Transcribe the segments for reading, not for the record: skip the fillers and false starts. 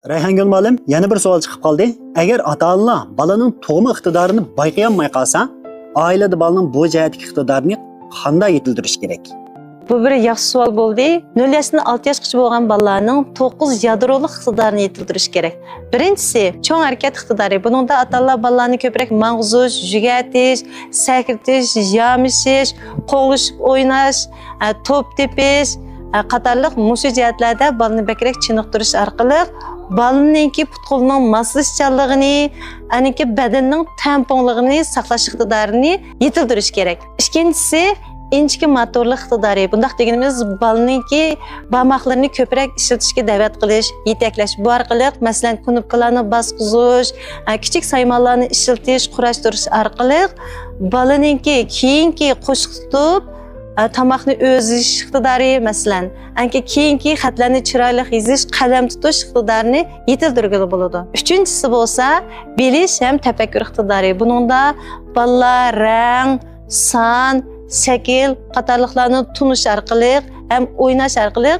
Rayhangul muallim, yana bir savol chiqib qoldi. Agar ota-onalar bolaning tug'ma iqtidorini bayqayolmay qolsa, oilada bolaning bu jihatdagi iqtidorini qanday yetildirish kerak? Bu bir yaxshi savol bo'ldi. 0 yoshdan 6 yoshgacha bo'lgan bolalarning 9 yadroliq iqtidorini yetildirish kerak. Birinchisi, cho'ng harakat iqtidori. Buningda ota-onalar bolalarni ko'proq mang'zush, yugatish, sakritish, yamishish, qo'g'lishib o'ynash, to'p tepish qatorliq mushu jihatlarda bolani bakrak chiniqtirish orqali bolaninki putqulning moslashchanligini, aniki badanning tamponligini saqlash iqtidorini yetildirish kerak. Ikkinchisi, inchki motorlik iqtidori. Bundaq deganimiz bolaninki barmoqlarini ko'proq ishlatishga da'vat qilish, yetaklash. Bu orqali masalan knopkalarni bosqizish, kichik saymonlarni ishlatish, qurashtirish orqali bolaninki keyingi qo'shiq tutib tomoqni o'zish iqtidori, masalan, anki keyingi xatlarni chiroyli yozish, qalam tutish iqtidorini yetildirgili bo'ladi. Uchinchisi bo'lsa, bilish ham tafakkur iqtidori. Buningda bolalar rang, son, shakl qatorliqlarni tunish orqali ham o'ynash orqali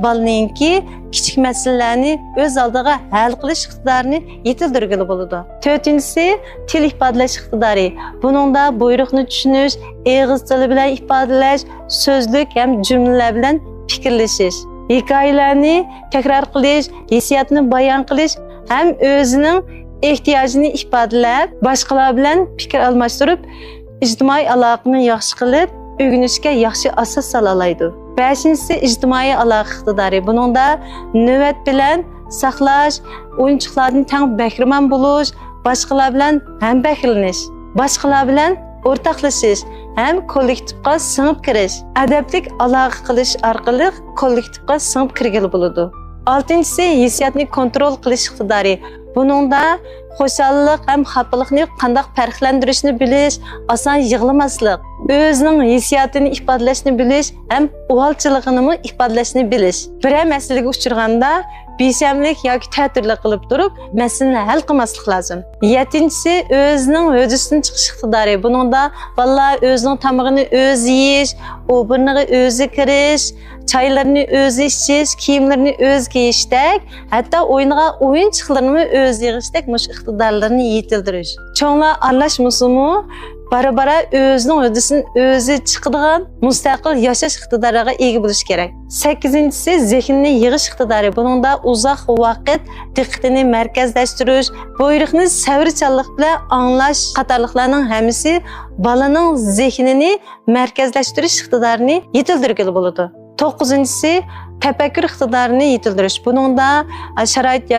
bolaninki kichik masalalarni o'z oldiga hal qilish iqtidorini yetildirgili bo'ladi. To'rtinchisi, til ifodalash iqtidori. Buningda buyruqni tushunish, og'iz tili bilan ifodalash, so'zlik ham jumlalar bilan fikrlashish, hikoyalarni takror qilish, hissiyotni bayon qilish ham o'zining ehtiyojini ifodalab, boshqalar bilan fikr almashtirib, ijtimoiy aloqani yaxshi qilib, o'rganishga yaxshi asos sola oladi. 5-si ijtimoiy aloqa iqtidori. Buningda navbat bilan saqlash, o'yinchiqlardan tang bahramand bo'lish, boshqalar bilan ham bahralanish, boshqalar bilan o'rtoqlashish, ham kollektivga singib kirish, adablik aloqa qilish orqali kollektivga singib kirgili bo'ladi. 6-si hissiyotni kontrol qilish iqtidori. Buningda xo'shallik ham xafalikni qanday farqlantirishni bilish, oson yig'lamaslik, o'zining hissiyotini ifodalashni bilish, ham uvalchiligini ifodalashni bilish. Biror masalaga uchraganda beshamlik yoki ta'tirlik qilib turib, masalani hal qilmaslik lozim. 7-si o'zining hujjatini chiqish iqtidori. Buningda bolalar o'zining tomog'ini o'zi yeyish, o'rniga o'zi kirish, çaylarını o'zi ichish, kiyimlarini o'zi kiyishdek, hatto o'yinga o'yinchiqlarni o'zi yig'ishdek mush iqtidorlarni yetildirish. Cho'nglar aralashmasimi, bara-bara o'zining hujjatini o'zi chiqadigan mustaqil yashash iqtidoriga ega bo'lish kerak. 8-si zehnni yig'ish iqtidori. Buningda uzoq vaqt diqqatini markazlashtirish, buyruqni savrchanlik bilan anglash qatorliqlarning hammasi bolaning zehnini markazlashtirish iqtidorini yetildirgili bo'ladi. 9-si tafakkur iqtidorini yetildirish. Buningda sharoit